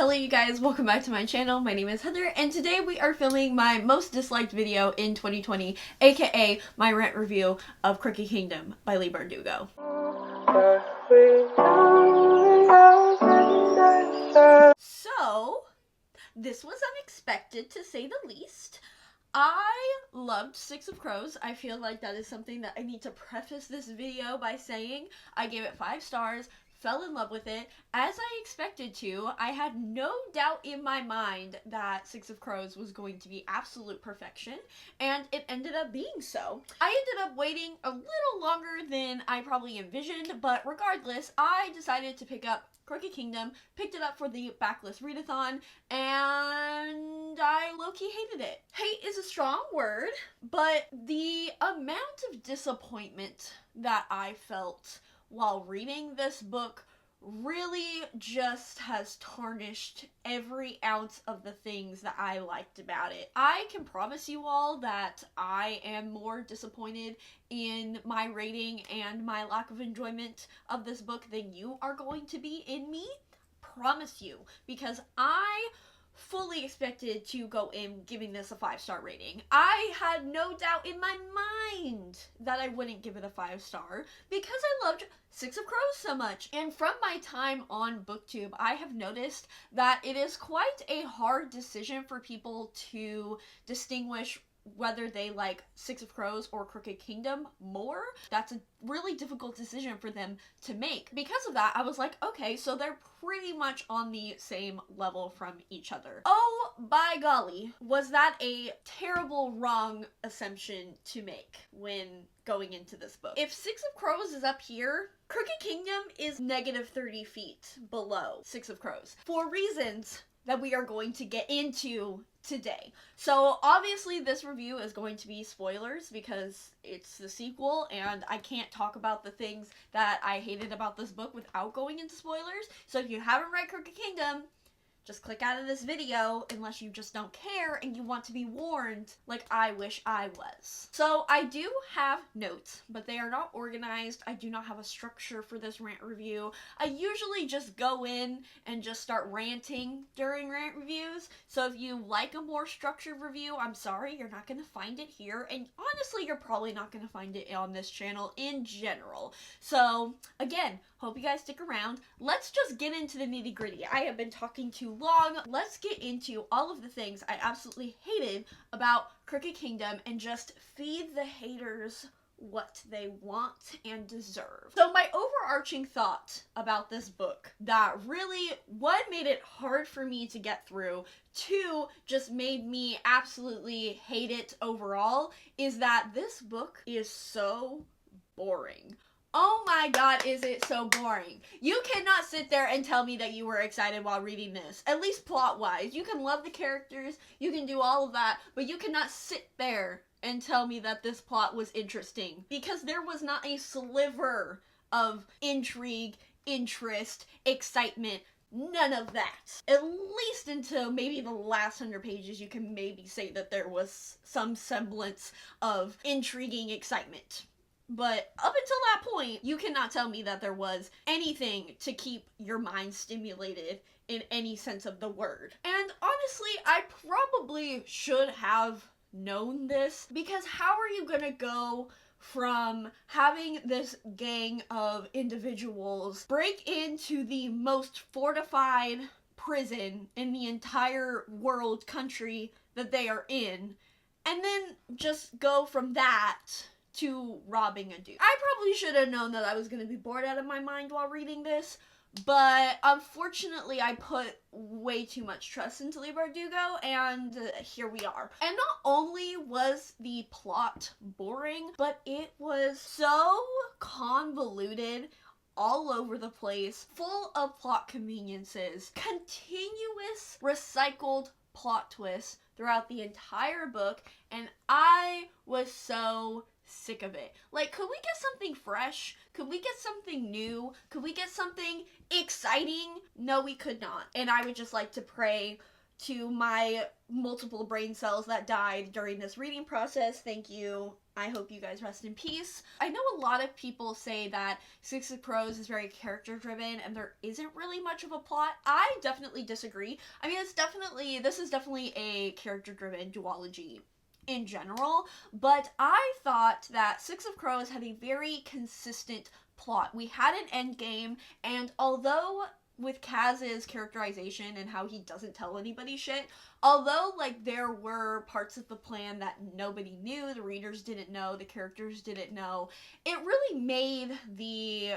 Hello you guys, welcome back to my channel. My name is Heather and today we are filming my most disliked video in 2020, aka my rant review of Crooked Kingdom by Leigh Bardugo. So, this was unexpected to say the least. I loved Six of Crows. I feel like that is something that I need to preface this video by saying. I gave it 5 stars, fell in love with it, as I expected to. I had no doubt in my mind that Six of Crows was going to be absolute perfection, and it ended up being so. I ended up waiting a little longer than I probably envisioned, but regardless, I decided to pick up Crooked Kingdom, picked it up for the backlist readathon, and I low-key hated it. Hate is a strong word, but the amount of disappointment that I felt while reading this book really just has tarnished every ounce of the things that I liked about it. I can promise you all that I am more disappointed in my rating and my lack of enjoyment of this book than you are going to be in me. Promise you, because I fully expected to go in giving this a 5-star rating. I had no doubt in my mind that I wouldn't give it a 5-star because I loved Six of Crows so much. And from my time on BookTube, I have noticed that it is quite a hard decision for people to distinguish whether they like Six of Crows or Crooked Kingdom more. That's a really difficult decision for them to make. Because of that, I was like, okay, so they're pretty much on the same level from each other. Oh, by golly, was that a terrible wrong assumption to make when going into this book. If Six of Crows is up here, Crooked Kingdom is negative 30 feet below Six of Crows for reasons that we are going to get into today. So obviously this review is going to be spoilers because it's the sequel and I can't talk about the things that I hated about this book without going into spoilers. So if you haven't read Crooked Kingdom, just click out of this video unless you just don't care and you want to be warned like I wish I was. So I do have notes, but they are not organized. I do not have a structure for this rant review. I usually just go in and just start ranting during rant reviews. So if you like a more structured review, I'm sorry, you're not going to find it here. And honestly, you're probably not going to find it on this channel in general. So again, hope you guys stick around. Let's just get into the nitty gritty. I have been talking too long. Let's get into all of the things I absolutely hated about Crooked Kingdom and just feed the haters what they want and deserve. So my overarching thought about this book that really, one, made it hard for me to get through, two, just made me absolutely hate it overall, is that this book is so boring. Oh my god, is it so boring. You cannot sit there and tell me that you were excited while reading this. At least plot-wise. You can love the characters, you can do all of that, but you cannot sit there and tell me that this plot was interesting. Because there was not a sliver of intrigue, interest, excitement, none of that. At least until maybe the last 100 pages, you can maybe say that there was some semblance of intriguing excitement. But up until that point, you cannot tell me that there was anything to keep your mind stimulated in any sense of the word. And honestly, I probably should have known this, because how are you gonna go from having this gang of individuals break into the most fortified prison in the entire world country that they are in, and then just go from that to robbing a dude? I probably should have known that I was going to be bored out of my mind while reading this, but unfortunately I put way too much trust into Leigh Bardugo, and here we are. And not only was the plot boring, but it was so convoluted, all over the place, full of plot conveniences, continuous recycled plot twists throughout the entire book, and I was so sick of it. Like, could we get something fresh? Could we get something new? Could we get something exciting? No, we could not. And I would just like to pray to my multiple brain cells that died during this reading process. Thank you I hope you guys rest in peace. I know a lot of people say that Six of Crows is very character driven and there isn't really much of a plot. I definitely disagree. I mean, this is definitely a character driven duology in general, but I thought that Six of Crows had a very consistent plot. We had an end game, and although with Kaz's characterization and how he doesn't tell anybody shit, although like there were parts of the plan that nobody knew, the readers didn't know, the characters didn't know, it really made the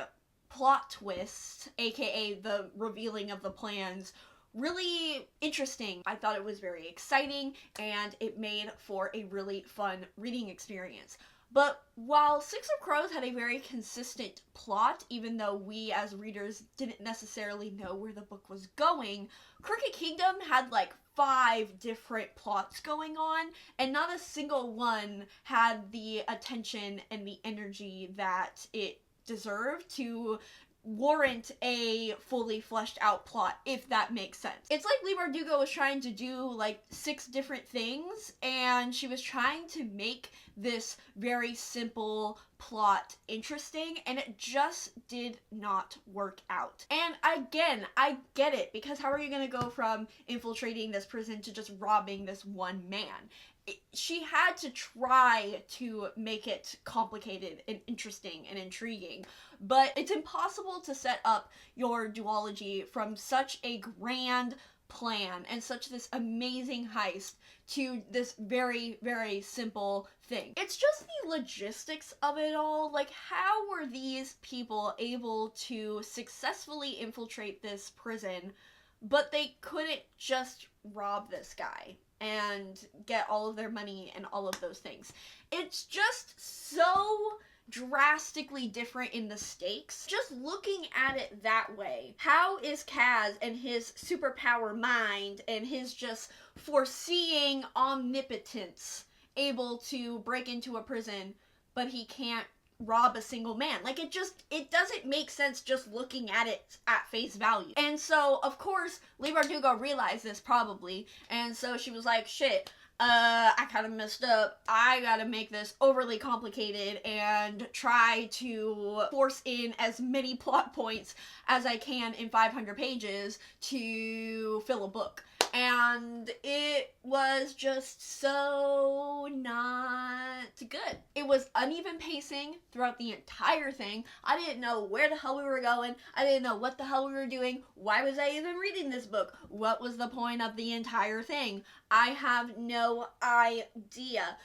plot twist, aka the revealing of the plans, really interesting. I thought it was very exciting and it made for a really fun reading experience. But while Six of Crows had a very consistent plot, even though we as readers didn't necessarily know where the book was going, Crooked Kingdom had like 5 different plots going on, and not a single one had the attention and the energy that it deserved to warrant a fully fleshed out plot, if that makes sense. It's like Leigh Bardugo was trying to do like 6 different things, and she was trying to make this very simple plot interesting, and it just did not work out. And again, I get it, because how are you gonna go from infiltrating this prison to just robbing this one man? She had to try to make it complicated and interesting and intriguing, but it's impossible to set up your duology from such a grand plan and such this amazing heist to this very, very simple thing. It's just the logistics of it all. Like, how were these people able to successfully infiltrate this prison, but they couldn't just rob this guy and get all of their money and all of those things? It's just so drastically different in the stakes. Just looking at it that way, how is Kaz and his superpower mind and his just foreseeing omnipotence able to break into a prison, but he can't rob a single man? Like, it doesn't make sense just looking at it at face value. And so, of course, Leigh Bardugo realized this probably, and so she was like, shit, I kind of messed up. I gotta make this overly complicated and try to force in as many plot points as I can in 500 pages to fill a book. And it was just so not good. It was uneven pacing throughout the entire thing. I didn't know where the hell we were going. I didn't know what the hell we were doing. Why was I even reading this book? What was the point of the entire thing? I have no idea.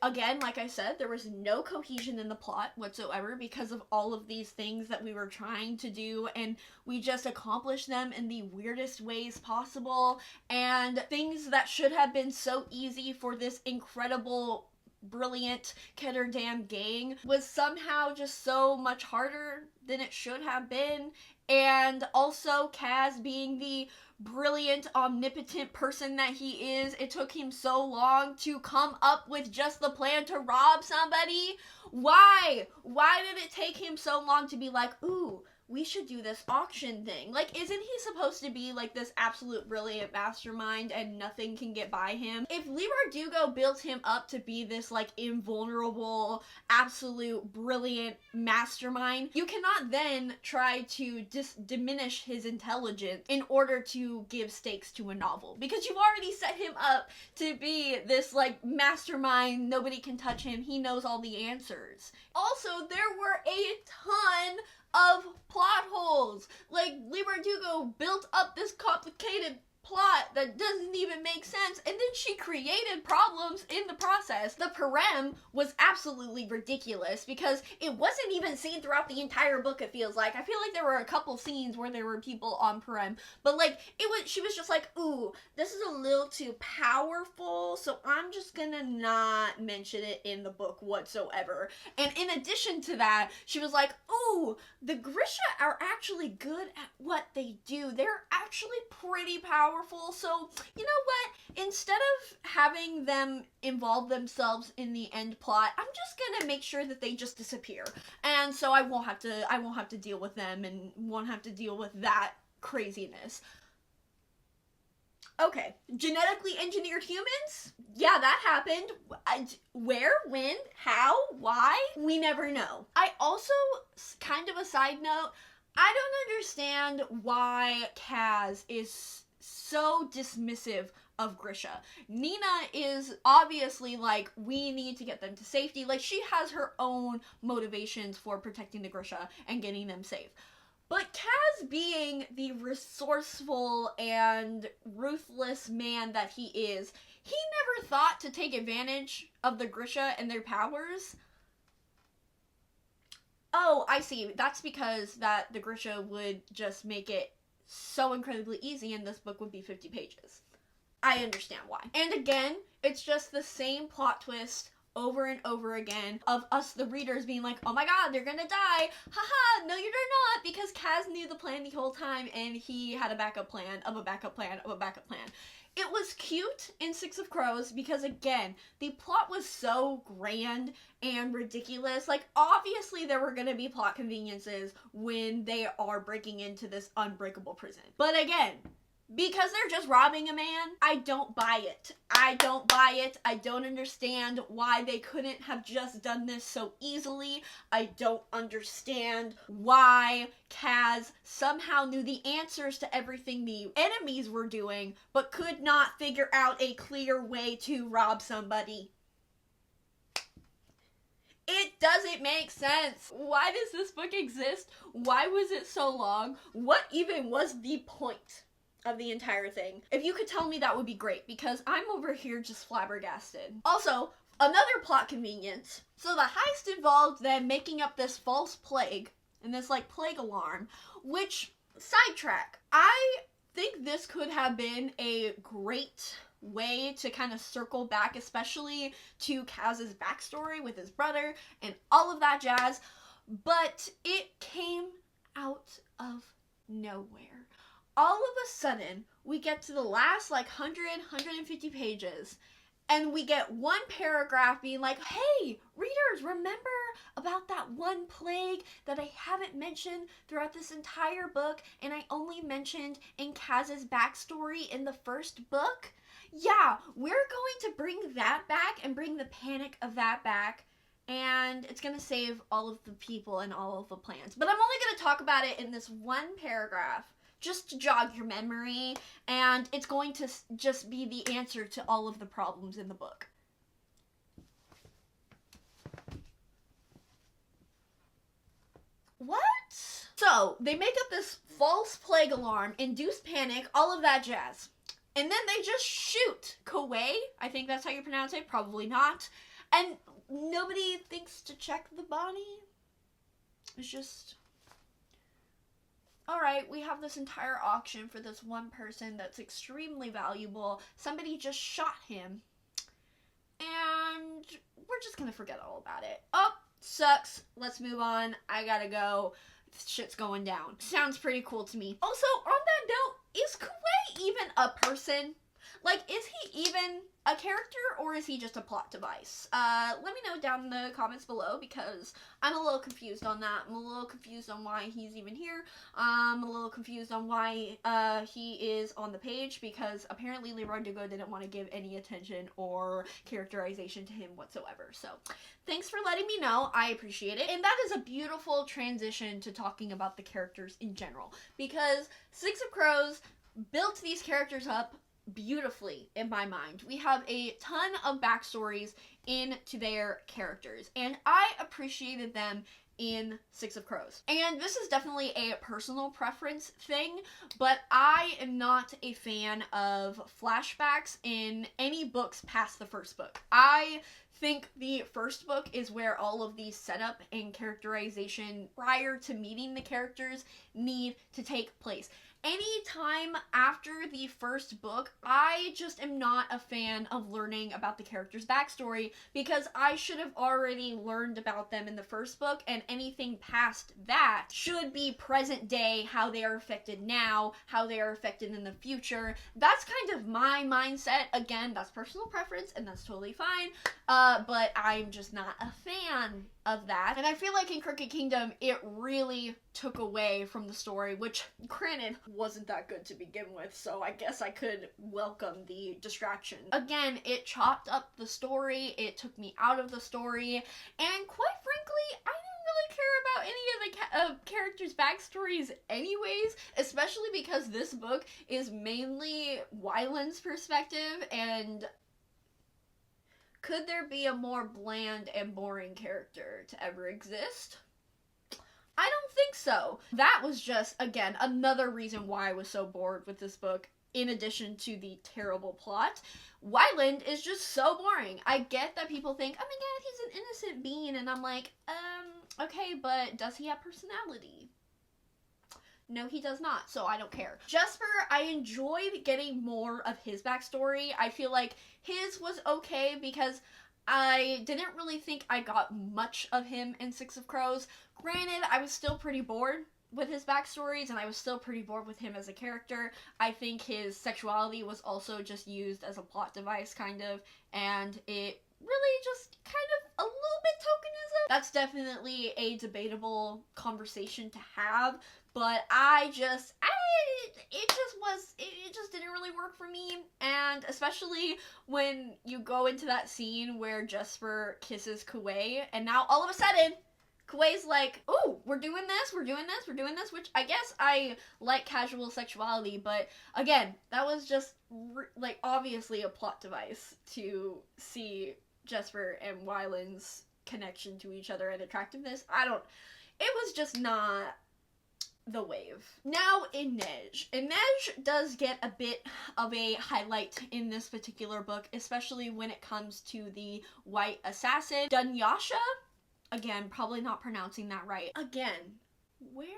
Again, like I said, there was no cohesion in the plot whatsoever because of all of these things that we were trying to do, and we just accomplished them in the weirdest ways possible, and things that should have been so easy for this incredible, brilliant Ketterdam gang was somehow just so much harder than it should have been. And also Kaz being the brilliant, omnipotent person that he is, it took him so long to come up with just the plan to rob somebody. Why? Why did it take him so long to be like, ooh, we should do this auction thing? Like, isn't he supposed to be like this absolute brilliant mastermind and nothing can get by him? If Leigh Bardugo built him up to be this like invulnerable, absolute brilliant mastermind, you cannot then try to diminish his intelligence in order to give stakes to a novel, because you've already set him up to be this like mastermind, nobody can touch him, he knows all the answers. Also, there were a ton of plot holes. Like, Leigh Bardugo built up this complicated plot that doesn't even make sense, and then she created problems in the process. The Parem was absolutely ridiculous because it wasn't even seen throughout the entire book, it feels like. I feel like there were a couple scenes where there were people on Parem, but like, she was just like, ooh, this is a little too powerful, so I'm just gonna not mention it in the book whatsoever. And in addition to that, she was like, ooh, the Grisha are actually good at what they do. They're actually pretty powerful. So, you know what? Instead of having them involve themselves in the end plot, I'm just gonna make sure that they just disappear. And so I won't have to deal with them and won't have to deal with that craziness. Okay, genetically engineered humans? Yeah, that happened. Where, when, how, why? We never know. I also, kind of a side note, I don't understand why Kaz is so dismissive of Grisha. Nina is obviously like, we need to get them to safety. Like, she has her own motivations for protecting the Grisha and getting them safe. But Kaz, being the resourceful and ruthless man that he is, he never thought to take advantage of the Grisha and their powers. Oh, I see. That's because that the Grisha would just make it so incredibly easy and this book would be 50 pages. I understand why. And again, it's just the same plot twist over and over again of us, the readers, being like, oh my god, they're gonna die. Haha, no, you're not, because Kaz knew the plan the whole time and he had a backup plan of a backup plan of a backup plan. It was cute in Six of Crows because, again, the plot was so grand and ridiculous. Like, obviously there were gonna be plot conveniences when they are breaking into this unbreakable prison. But again, because they're just robbing a man, I don't buy it. I don't buy it. I don't understand why they couldn't have just done this so easily. I don't understand why Kaz somehow knew the answers to everything the enemies were doing, but could not figure out a clear way to rob somebody. It doesn't make sense. Why does this book exist? Why was it so long? What even was the point of the entire thing? If you could tell me, that would be great, because I'm over here just flabbergasted. Also, another plot convenience. So the heist involved them making up this false plague and this like plague alarm, which, sidetrack, I think this could have been a great way to kind of circle back, especially to Kaz's backstory with his brother and all of that jazz, but it came out of nowhere. All of a sudden, we get to the last like 150 pages, and we get one paragraph being like, hey, readers, remember about that one plague that I haven't mentioned throughout this entire book, and I only mentioned in Kaz's backstory in the first book? Yeah, we're going to bring that back and bring the panic of that back, and it's going to save all of the people and all of the plans. But I'm only going to talk about it in this one paragraph, just to jog your memory, and it's going to just be the answer to all of the problems in the book. What? So, they make up this false plague alarm, induce panic, all of that jazz. And then they just shoot Kawei, I think that's how you pronounce it, probably not. And nobody thinks to check the body. It's just, alright, we have this entire auction for this one person that's extremely valuable. Somebody just shot him. And we're just gonna forget all about it. Oh, sucks. Let's move on. I gotta go. Shit's going down. Sounds pretty cool to me. Also, on that note, is Kawei even a person? Like, is he even a character, or is he just a plot device? Let me know down in the comments below, because I'm a little confused on that. I'm a little confused on why he's even here. I'm a little confused on why he is on the page, because apparently Leroy Dugo didn't want to give any attention or characterization to him whatsoever. So, thanks for letting me know. I appreciate it. And that is a beautiful transition to talking about the characters in general, because Six of Crows built these characters up beautifully in my mind. We have a ton of backstories into their characters, and I appreciated them in Six of Crows. And this is definitely a personal preference thing, but I am not a fan of flashbacks in any books past the first book. I think the first book is where all of the setup and characterization prior to meeting the characters need to take place. Any time after the first book, I just am not a fan of learning about the character's backstory, because I should have already learned about them in the first book, and anything past that should be present day, how they are affected now, how they are affected in the future. That's kind of my mindset. Again, that's personal preference, and that's totally fine, but I'm just not a fan of that. And I feel like in Crooked Kingdom, it really took away from the story, which, granted, wasn't that good to begin with, so I guess I could welcome the distraction. Again, it chopped up the story, it took me out of the story, and quite frankly, I didn't really care about any of the characters' backstories anyways, especially because this book is mainly Wyland's perspective, and could there be a more bland and boring character to ever exist? I don't think so. That was just, again, another reason why I was so bored with this book, in addition to the terrible plot. Wyland is just so boring. I get that people think, oh my god, he's an innocent being, and I'm like, okay, but does he have personality? No, he does not, so I don't care. Jesper, I enjoyed getting more of his backstory. I feel like his was okay because I didn't really think I got much of him in Six of Crows. Granted, I was still pretty bored with his backstories, and I was still pretty bored with him as a character. I think his sexuality was also just used as a plot device, kind of, and it really just kind of a little bit tokenism. That's definitely a debatable conversation to have, but it just didn't really work for me. And especially when you go into that scene where Jesper kisses Kuwei, and now all of a sudden Kuwei's like, ooh, we're doing this, which I guess I like casual sexuality, but again, that was just like obviously a plot device to see Jesper and Wyland's connection to each other and attractiveness. It was just not the wave. Now, Inej. Inej does get a bit of a highlight in this particular book, especially when it comes to the white assassin. Dunyasha? Again, probably not pronouncing that right. Again, where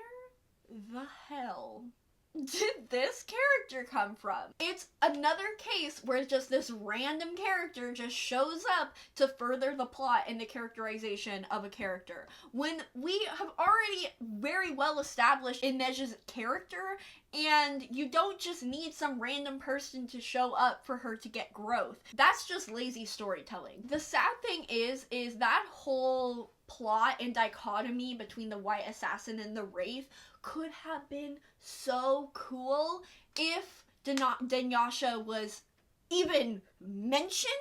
the hell did this character come from? It's another case where just this random character just shows up to further the plot and the characterization of a character, when we have already very well established Inej's character, and you don't just need some random person to show up for her to get growth. That's just lazy storytelling. The sad thing is that whole plot and dichotomy between the white assassin and the wraith could have been so cool if Dunyasha was even mentioned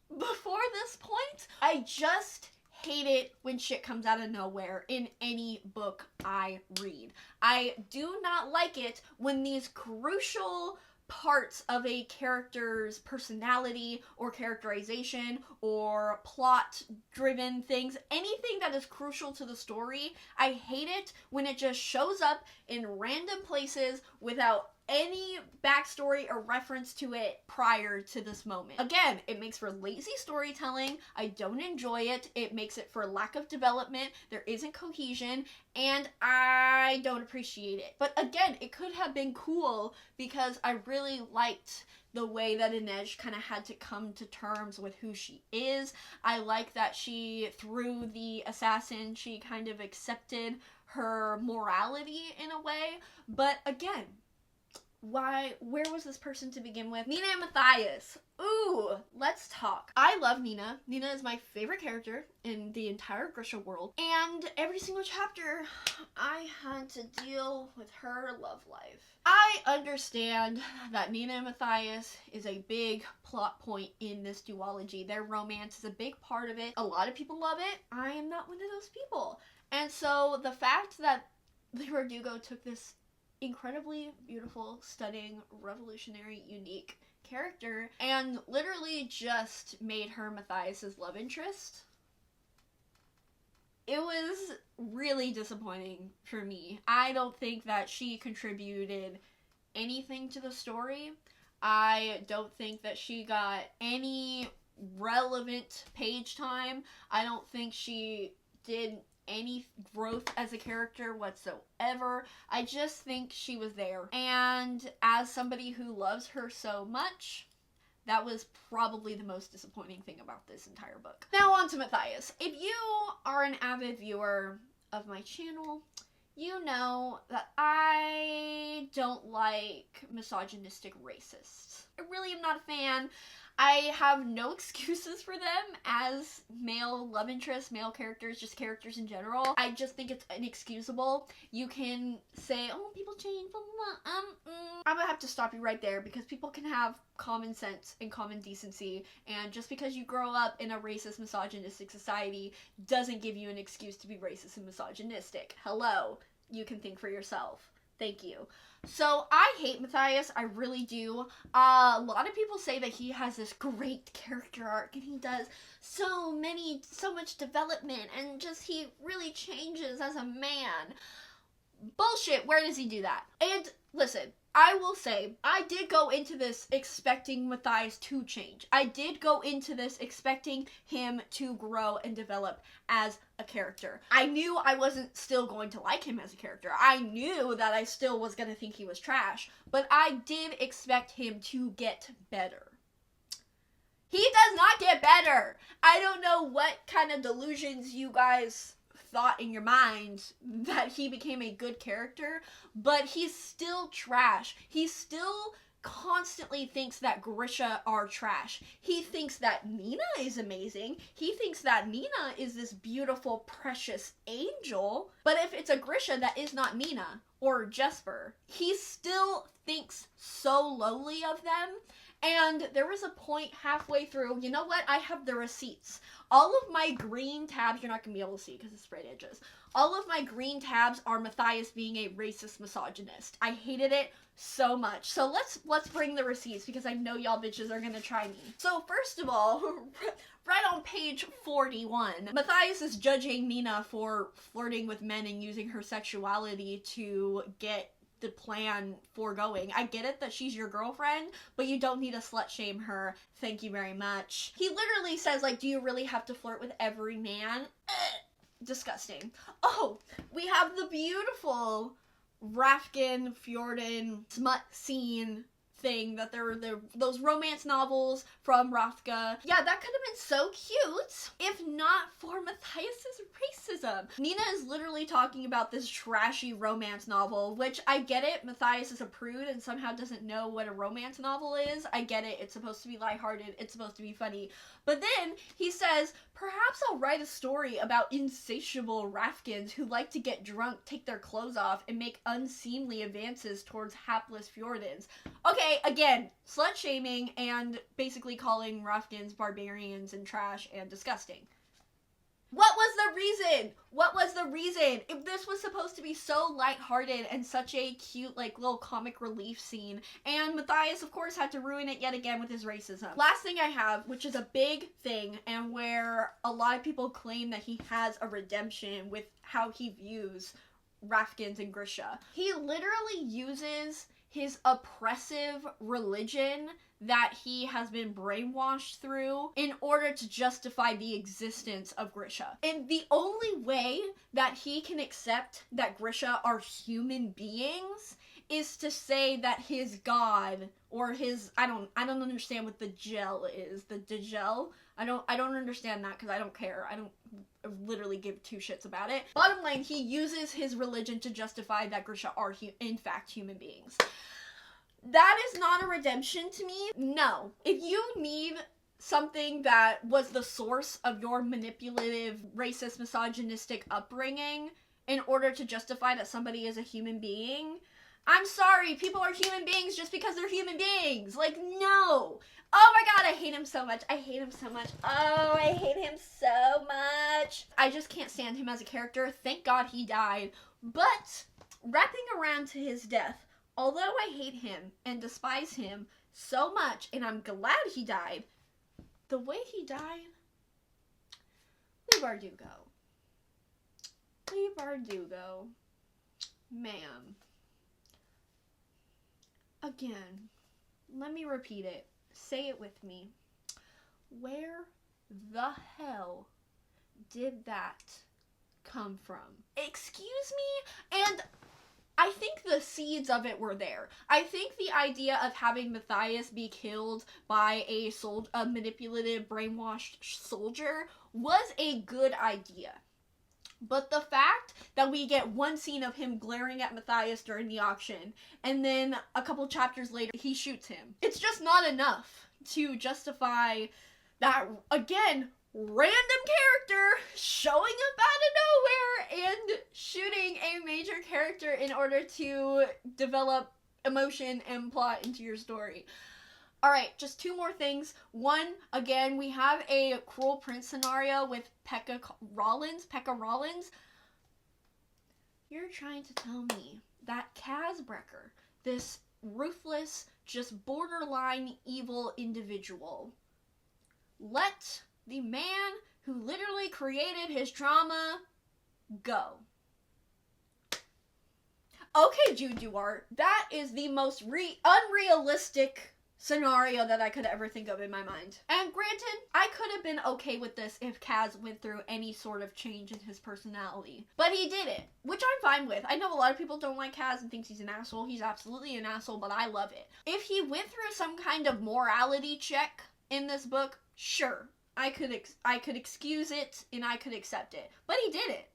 before this point. I just hate it when shit comes out of nowhere in any book I read. I do not like it when these crucial parts of a character's personality or characterization or plot driven things, anything that is crucial to the story, I hate it when it just shows up in random places without any backstory or reference to it prior to this moment. Again, it makes for lazy storytelling. I don't enjoy it. It makes it for lack of development. There isn't cohesion, and I don't appreciate it. But again, it could have been cool because I really liked the way that Inej kind of had to come to terms with who she is. I like that through the assassin, she kind of accepted her morality in a way. But again, where was this person to begin with? Nina and Matthias. Ooh, let's talk. I love Nina. Nina is my favorite character in the entire Grisha world. And every single chapter, I had to deal with her love life. I understand that Nina and Matthias is a big plot point in this duology. Their romance is a big part of it. A lot of people love it. I am not one of those people. And so the fact that Verdugo took this incredibly beautiful, stunning, revolutionary, unique character and literally just made her Matthias's love interest, it was really disappointing for me. I don't think that she contributed anything to the story. I don't think that she got any relevant page time. I don't think she did any growth as a character whatsoever. I just think she was there. And as somebody who loves her so much, that was probably the most disappointing thing about this entire book. Now on to Matthias. If you are an avid viewer of my channel, you know that I don't like misogynistic racists. I really am not a fan. I have no excuses for them as male love interests, male characters, just characters in general. I just think it's inexcusable. You can say, oh, people change, blah, blah, blah. I'm gonna have to stop you right there because people can have common sense and common decency, and just because you grow up in a racist, misogynistic society doesn't give you an excuse to be racist and misogynistic. Hello, you can think for yourself. Thank you. So, I hate Matthias, I really do. A lot of people say that he has this great character arc, and he does so much development, and just he really changes as a man. Bullshit, where does he do that? And, listen, I will say, I did go into this expecting Matthias to change. I did go into this expecting him to grow and develop as a character. I knew I wasn't still going to like him as a character. I knew that I still was going to think he was trash, but I did expect him to get better. He does not get better! I don't know what kind of delusions you guys thought in your mind that he became a good character, but he's still trash. He still constantly thinks that Grisha are trash. He thinks that Nina is amazing. He thinks that Nina is this beautiful, precious angel. But if it's a Grisha that is not Nina or Jesper, he still thinks so lowly of them. And there was a point halfway through, you know what? I have the receipts. All of my green tabs, you're not going to be able to see because it's sprayed edges. All of my green tabs are Matthias being a racist misogynist. I hated it so much. So let's bring the receipts because I know y'all bitches are going to try me. So first of all, right on page 41, Matthias is judging Nina for flirting with men and using her sexuality to get the plan foregoing. I get it that she's your girlfriend, but you don't need to slut shame her. Thank you very much. He literally says, like, do you really have to flirt with every man? Disgusting. Oh, we have the beautiful Rafkin, Fjorden smut scene thing that there were those romance novels from Rafka. Yeah, that could have been so cute if not for Matthias's racism. Nina is literally talking about this trashy romance novel, which I get it, Matthias is a prude and somehow doesn't know what a romance novel is. I get it, it's supposed to be lighthearted, it's supposed to be funny. But then he says, perhaps I'll write a story about insatiable Rafkins who like to get drunk, take their clothes off, and make unseemly advances towards hapless Fjordans. Okay, again, slut shaming and basically calling Rafkins barbarians and trash and disgusting. What was the reason? What was the reason? If this was supposed to be so lighthearted and such a cute, like, little comic relief scene, and Matthias, of course, had to ruin it yet again with his racism. Last thing I have, which is a big thing, and where a lot of people claim that he has a redemption with how he views Rafkins and Grisha. He literally uses his oppressive religion that he has been brainwashed through in order to justify the existence of Grisha. And the only way that he can accept that Grisha are human beings is to say that his god or his I don't understand what the gel is. The Degel? I don't understand that because I don't care. I don't literally give two shits about it. Bottom line, he uses his religion to justify that Grisha are in fact human beings. That is not a redemption to me. No. If you need something that was the source of your manipulative, racist, misogynistic upbringing in order to justify that somebody is a human being, I'm sorry, people are human beings just because they're human beings. Like, no. Oh my god, I hate him so much. I hate him so much. Oh, I hate him so much. I just can't stand him as a character. Thank God he died. But, wrapping around to his death, although I hate him and despise him so much, and I'm glad he died, the way he died, Leigh Bardugo. Leigh Bardugo. Ma'am. Again, let me repeat it. Say it with me. Where the hell did that come from? Excuse me? And I think the seeds of it were there. I think the idea of having Matthias be killed by a manipulative, brainwashed soldier was a good idea. But the fact that we get one scene of him glaring at Matthias during the auction, and then a couple chapters later, he shoots him. It's just not enough to justify that, again, random character showing up out of nowhere and shooting a major character in order to develop emotion and plot into your story. Alright, just two more things. One, again, we have a Cruel Prince scenario with Pekka Rollins. You're trying to tell me that Kazbrecker, this ruthless, just borderline evil individual, let the man who literally created his trauma go. Okay, Jude Duarte, that is the most unrealistic scenario that I could ever think of in my mind. And granted, I could have been okay with this if Kaz went through any sort of change in his personality. But he did it, which I'm fine with. I know a lot of people don't like Kaz and thinks he's an asshole. He's absolutely an asshole, but I love it. If he went through some kind of morality check in this book, sure, I could excuse it and I could accept it. But he did it.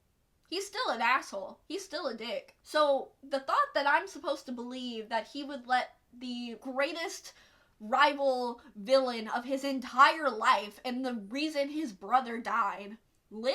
He's still an asshole. He's still a dick. So the thought that I'm supposed to believe that he would let the greatest rival villain of his entire life and the reason his brother died live?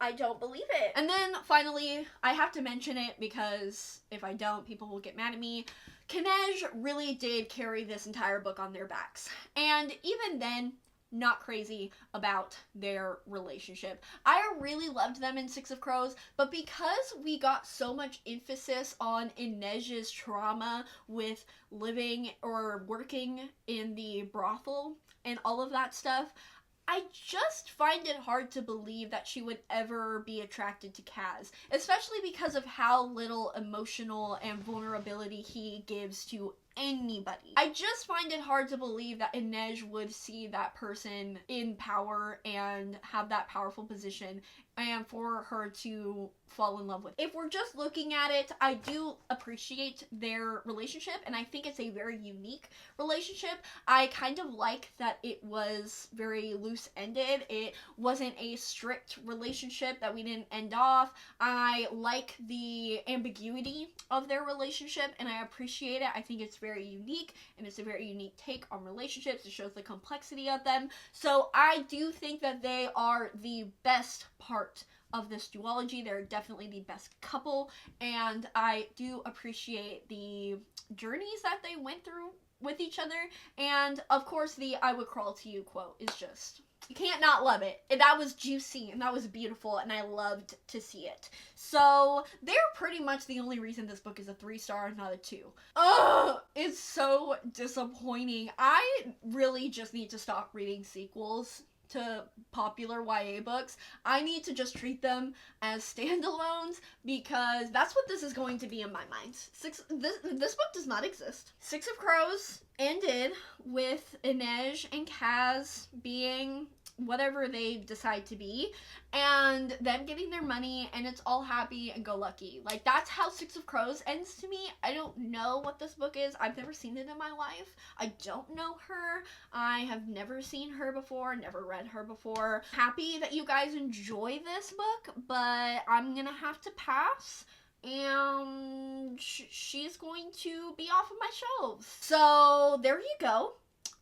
I don't believe it. And then finally, I have to mention it because if I don't, people will get mad at me. Kinej really did carry this entire book on their backs. And even then, not crazy about their relationship. I really loved them in Six of Crows, but because we got so much emphasis on Inej's trauma with living or working in the brothel and all of that stuff, I just find it hard to believe that she would ever be attracted to Kaz, especially because of how little emotional and vulnerability he gives to anybody. I just find it hard to believe that Inej would see that person in power and have that powerful position and for her to fall in love with. If we're just looking at it, I do appreciate their relationship and I think it's a very unique relationship. I kind of like that it was very loose-ended. It wasn't a strict relationship that we didn't end off. I like the ambiguity of their relationship and I appreciate it. I think it's very unique and it's a very unique take on relationships. It shows the complexity of them. So I do think that they are the best part of this duology. They're definitely the best couple and I do appreciate the journeys that they went through with each other, and of course the "I would crawl to you" quote is just, you can't not love it. That was juicy and that was beautiful and I loved to see it. So they're pretty much the only reason this book is a 3-star and not a 2. Ugh, it's so disappointing. I really just need to stop reading sequels to popular YA books. I need to just treat them as standalones because that's what this is going to be in my mind. This book does not exist. Six of Crows ended with Inej and Kaz being whatever they decide to be and them getting their money and it's all happy and go lucky. Like, that's how Six of Crows ends to me. I don't know what this book is. I've never seen it in my life. I don't know her. I have never seen her before, never read her before. Happy that you guys enjoy this book, but I'm gonna have to pass. And she's going to be off of my shelves. So there you go.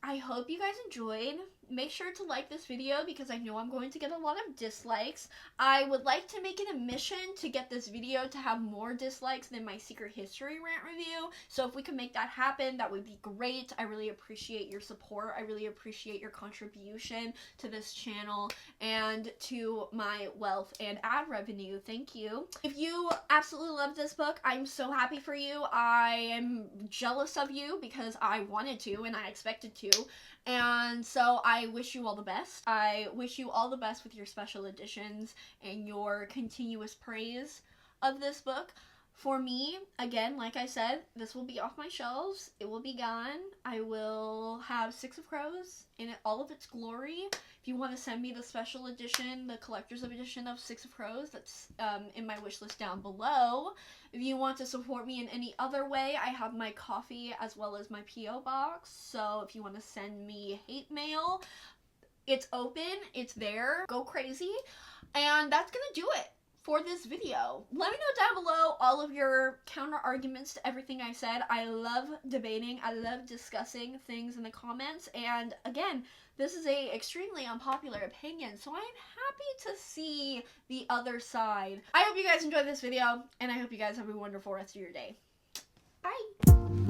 I hope you guys enjoyed. Make sure to like this video because I know I'm going to get a lot of dislikes. I would like to make it a mission to get this video to have more dislikes than my Secret History rant review. So if we can make that happen, that would be great. I really appreciate your support. I really appreciate your contribution to this channel and to my wealth and ad revenue. Thank you. If you absolutely love this book, I'm so happy for you. I am jealous of you because I wanted to and I expected to. And so I wish you all the best. I wish you all the best with your special editions and your continuous praise of this book. For me, again, like I said, this will be off my shelves. It will be gone. I will have Six of Crows in all of its glory. If you want to send me the special edition, the collector's edition of Six of Crows, that's in my wish list down below. If you want to support me in any other way, I have my coffee as well as my P.O. box. So if you want to send me hate mail, it's open, it's there. Go crazy. And that's gonna do it for this video. Let me know down below all of your counter arguments to everything I said. I love debating. I love discussing things in the comments. And again, this is a extremely unpopular opinion, so I'm happy to see the other side. I hope you guys enjoyed this video, and I hope you guys have a wonderful rest of your day. Bye!